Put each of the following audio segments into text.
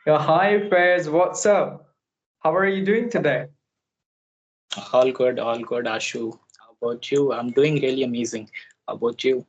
Yeah, hi Faiz, what's up? How are you doing today? All good, Ashu. How about you? I'm doing really amazing. How about you?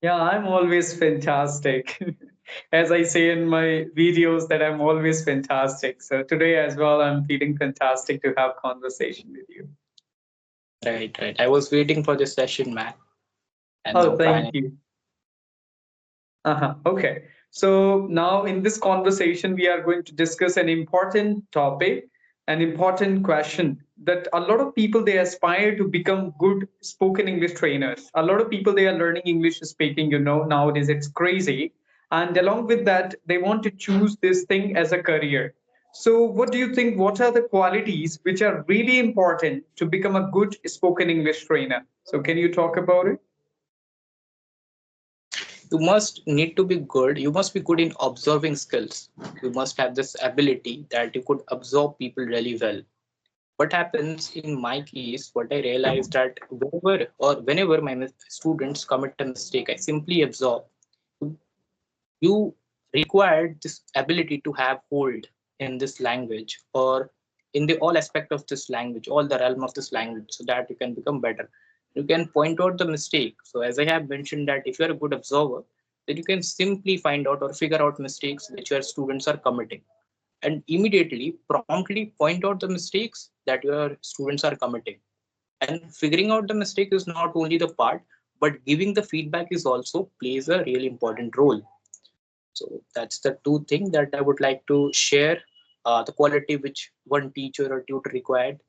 Yeah, I'm always fantastic. As I say in my videos that I'm always fantastic. So today as well, I'm feeling fantastic to have conversation with you. Right. I was waiting for this session, man, and Oh, now thank finally. you. Okay. So now in this conversation, we are going to discuss an important topic, an important question that a lot of people they aspire to become good spoken English trainers. A lot of people they are learning English speaking, nowadays it's crazy. And along with that, they want to choose this thing as a career. So what do you think? What are the qualities which are really important to become a good spoken English trainer? So can you talk about it? You must need to be good. You must be good in observing skills. You must have this ability that you could absorb people really well. What happens in my case, what I realized that whenever my students commit a mistake, I simply absorb. You required this ability to have hold in this language or in the all aspect of this language, all the realm of this language, so that you can become better. You can point out the mistake. So as I have mentioned that if you're a good observer, then you can simply find out or figure out mistakes which your students are committing and immediately promptly point out the mistakes that your students are committing. And figuring out the mistake is not only the part, but giving the feedback is also plays a really important role. So that's the two things that I would like to share. The quality which one teacher or tutor required.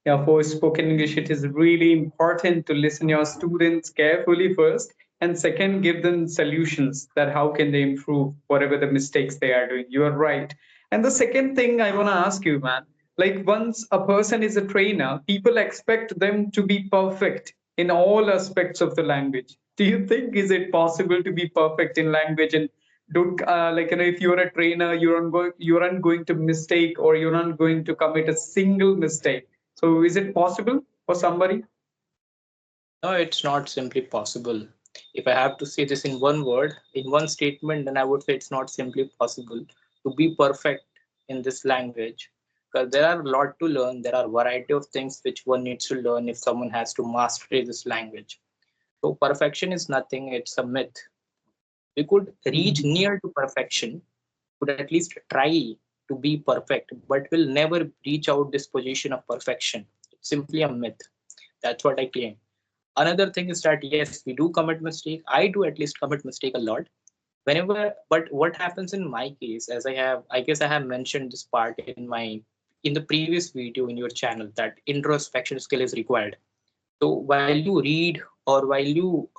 Yeah, for spoken English, it is really important to listen your students carefully first, and second, give them solutions that how can they improve whatever the mistakes they are doing. You are right. And the second thing I want to ask you, man, like once a person is a trainer, people expect them to be perfect in all aspects of the language. Do you think is it possible to be perfect in language and don't if you're a trainer, you aren't going to mistake or you're not going to commit a single mistake, so is it possible for somebody? No, it's not simply possible. If I have to say this in one word, in one statement, then I would say it's not simply possible to be perfect in this language. Because there are a lot to learn. There are variety of things which one needs to learn if someone has to master this language. So perfection is nothing. It's a myth. We could reach Mhm. near to perfection, could at least try to be perfect, but will never reach out this position of perfection. It's simply a myth. That's what I claim. Another thing is that yes, we do commit mistake. I do at least commit mistake a lot. Whenever, but what happens in my case, as I guess I have mentioned this part in the previous video in your channel that introspection skill is required. So while you read or while you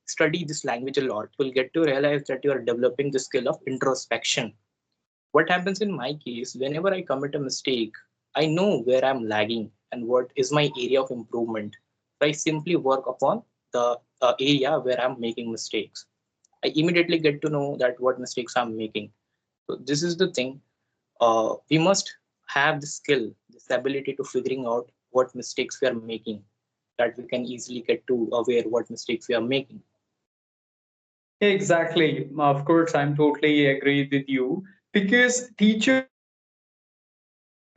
study this language a lot, you'll get to realize that you are developing the skill of introspection. What happens in my case, whenever I commit a mistake, I know where I'm lagging and what is my area of improvement. So I simply work upon the area where I'm making mistakes. I immediately get to know that what mistakes I'm making. So this is the thing. We must have the skill, this ability to figuring out what mistakes we are making, that we can easily get to aware what mistakes we are making. Exactly. Of course, I'm totally agree with you because teachers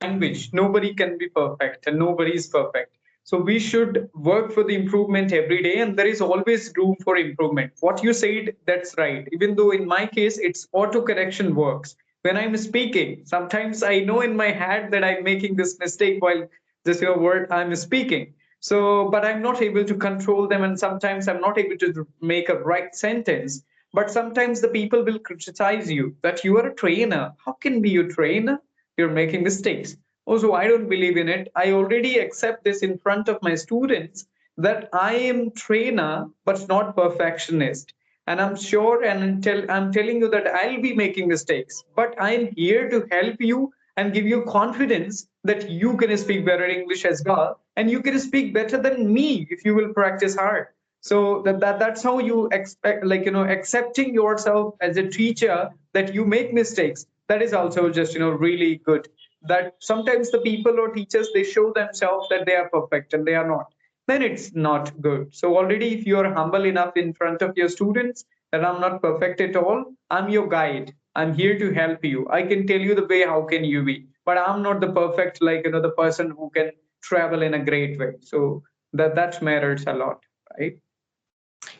language, nobody can be perfect and nobody is perfect. So we should work for the improvement every day, and there is always room for improvement. What you said, that's right. Even though in my case, it's auto correction works. When I'm speaking, sometimes I know in my head that I'm making this mistake while this word I'm speaking. So, but I'm not able to control them, and sometimes I'm not able to make a right sentence. But sometimes the people will criticize you that you are a trainer. How can be a trainer? You're making mistakes. Also, I don't believe in it. I already accept this in front of my students that I am trainer but not perfectionist. And I'm sure and I'm telling you that I'll be making mistakes, but I'm here to help you and give you confidence that you can speak better English as well, and you can speak better than me if you will practice hard. So that's how you expect, accepting yourself as a teacher that you make mistakes. That is also just really good. That sometimes the people or teachers they show themselves that they are perfect and they are not, then it's not good. So already if you are humble enough in front of your students that I'm not perfect at all, I'm your guide, I'm here to help you. I can tell you the way how can you be, but I'm not the perfect, like, the person who can travel in a great way. So that matters a lot, right?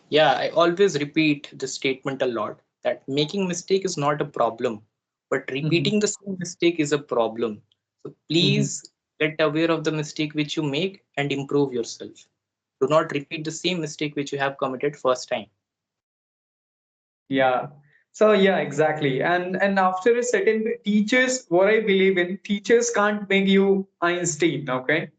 Yeah, I always repeat this statement a lot, that making mistake is not a problem, but Hmm. repeating the same mistake is a problem. So Hmm. please get aware of the mistake which you make and improve yourself. Do not repeat the same mistake which you have committed first time. Yeah. So yeah, exactly. And after a certain teachers, what I believe in, teachers can't make you Einstein. Okay,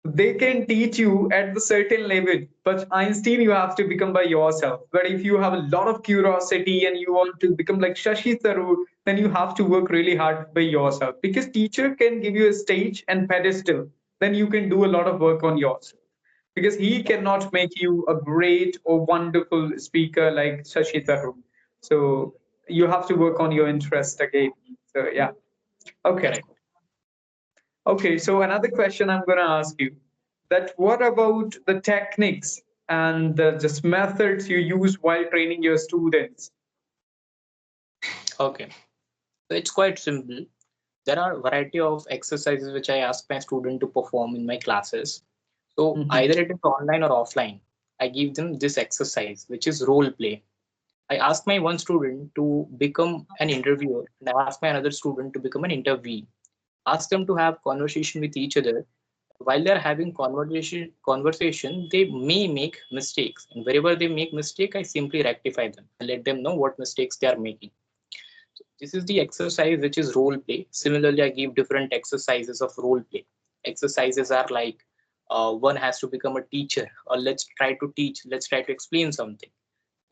they can teach you at the certain level, but Einstein you have to become by yourself. But if you have a lot of curiosity and you want to become like Shashi Tharoor, then you have to work really hard by yourself, because teacher can give you a stage and pedestal, then you can do a lot of work on yourself, because he cannot make you a great or wonderful speaker like Shashi Tharoor. So you have to work on your interest again. So yeah. Okay. Correct. Okay, so another question I'm going to ask you, that what about the techniques and the just methods you use while training your students? Okay. So it's quite simple. There are a variety of exercises which I ask my student to perform in my classes. So Mhm. either it is online or offline, I give them this exercise, which is role play. I ask my one student to become an interviewer, and I ask my another student to become an interviewee. Ask them to have conversation with each other. While they're having conversation, they may make mistakes, and wherever they make mistake, I simply rectify them and let them know what mistakes they are making. So this is the exercise which is role play. Similarly, I give different exercises of role play. Exercises are like, one has to become a teacher, or let's try to teach, let's try to explain something.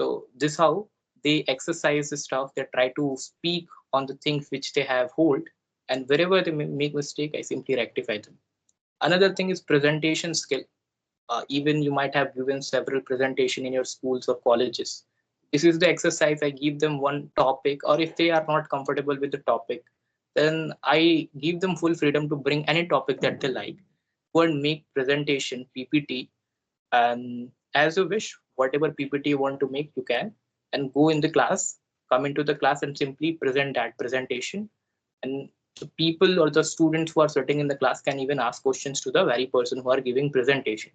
So this how they exercise the stuff. They try to speak on the things which they have hold, and wherever they make mistake, I simply rectify them. Another thing is presentation skill. Even you might have given several presentation in your schools or colleges. This is the exercise. I give them one topic, or if they are not comfortable with the topic, then I give them full freedom to bring any topic that they like. Go and make presentation, PPT, and as you wish, whatever PPT you want to make, you can, and go in the class, come into the class and simply present that presentation. And the people or the students who are sitting in the class can even ask questions to the very person who are giving presentation.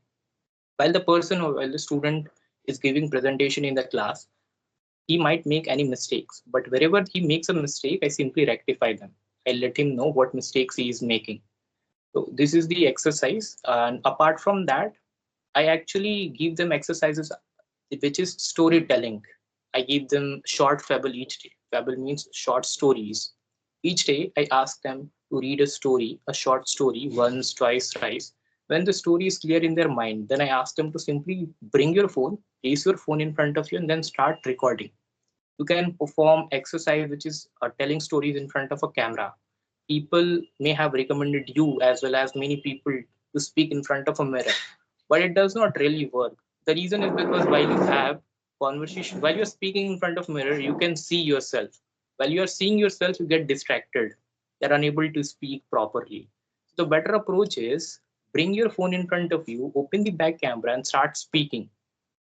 While the student is giving presentation in the class, he might make any mistakes, but wherever he makes a mistake, I simply rectify them. I let him know what mistakes he is making. So this is the exercise. And apart from that, I actually give them exercises which is storytelling. I give them short fable each day. Fable means short stories. Each day, I ask them to read a story, a short story, once, twice, thrice. When the story is clear in their mind, then I ask them to simply bring your phone, place your phone in front of you, and then start recording. You can perform exercise which is telling stories in front of a camera. People may have recommended you as well as many people to speak in front of a mirror, but it does not really work. The reason is because while you have conversation, while you're speaking in front of mirror, you can see yourself. While you are seeing yourself, you get distracted. You're unable to speak properly. So the better approach is bring your phone in front of you, open the back camera, and start speaking.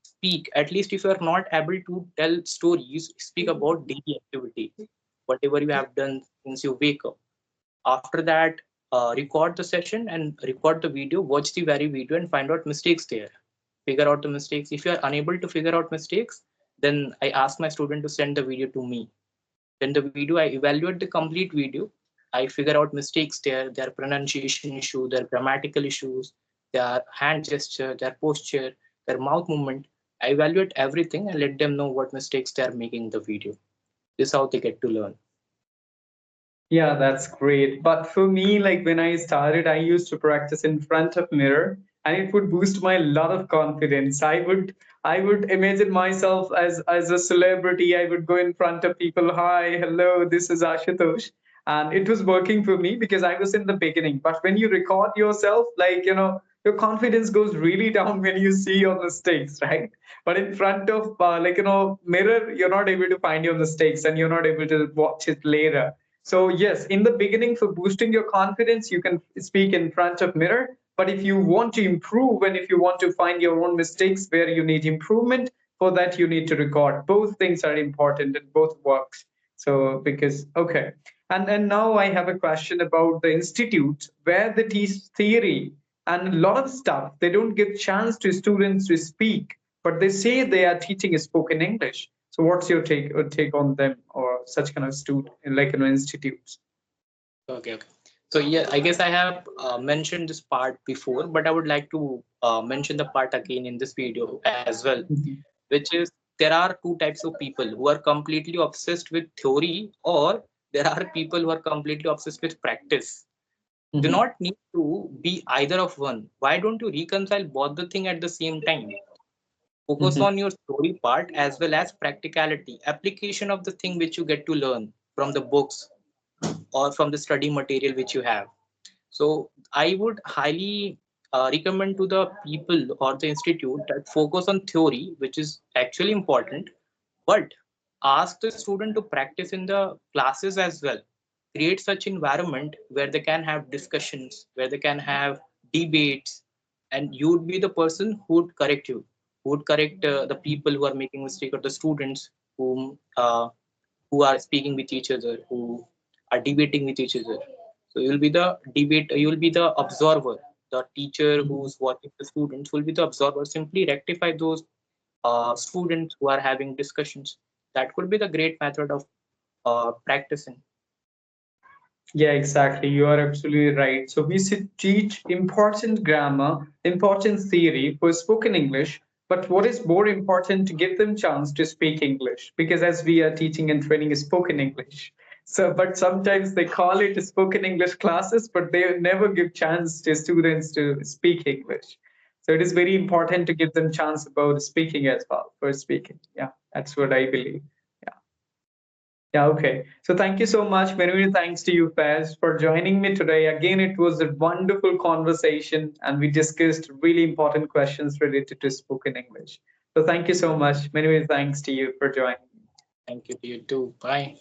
Speak, at least if you are not able to tell stories, speak about daily activity, whatever you have done since you wake up. After that, record the session and record the video, watch the very video and find out mistakes there, figure out the mistakes. If you are unable to figure out mistakes, then I ask my student to send the video to me. Then the video, I evaluate the complete video. I figure out mistakes there, their pronunciation issue, their grammatical issues, their hand gesture, their posture, their mouth movement. I evaluate everything and let them know what mistakes they are making in the video. This is how they get to learn. Yeah, that's great. But for me, like when I started, I used to practice in front of mirror, and it would boost my lot of confidence. I would imagine myself as a celebrity. I would go in front of people. Hi, hello, this is Ashutosh. And it was working for me because I was in the beginning. But when you record yourself, like, your confidence goes really down when you see your mistakes, right? But in front of, mirror, you're not able to find your mistakes and you're not able to watch it later. So yes, in the beginning, for boosting your confidence, you can speak in front of mirror. But if you want to improve and if you want to find your own mistakes where you need improvement, for that you need to record. Both things are important and both works. So because okay, and now I have a question about the institute where they teach theory and a lot of stuff. They don't give chance to students to speak, but they say they are teaching spoken English. So what's your take on them or such kind of student like institutes? Okay, okay. So yeah, I guess I have mentioned this part before, but I would like to mention the part again in this video as well, Mhm. which is there are two types of people who are completely obsessed with theory, or there are people who are completely obsessed with practice. Do Mhm. not need to be either of one. Why don't you reconcile both the thing at the same time? Focus Mhm. on your story part as well as practicality, application of the thing which you get to learn from the books or from the study material which you have. So I would highly recommend to the people or the institute that focus on theory, which is actually important, but ask the student to practice in the classes as well. Create such environment where they can have discussions, where they can have debates, and you would be the person who would correct you, who would correct the people who are making mistake or the students who are speaking with each other, who are debating with each other. So you will be the debate, you will be the observer. The teacher Mhm. who's watching the students will be the observer. Simply rectify those students who are having discussions. That could be the great method of practicing. Yeah, exactly. You are absolutely right. So we should teach important grammar, important theory for spoken English, but what is more important to give them chance to speak English because as we are teaching and training spoken English. So but sometimes they call it spoken English classes, but they never give chance to students to speak English. So it is very important to give them chance about speaking as well for speaking. Yeah, that's what I believe. Yeah. Yeah, okay. So thank you so much. Many, many thanks to you, Faz, for joining me today. Again, it was a wonderful conversation and we discussed really important questions related to spoken English. So thank you so much. Many, many thanks to you for joining. Thank you to you too. Bye.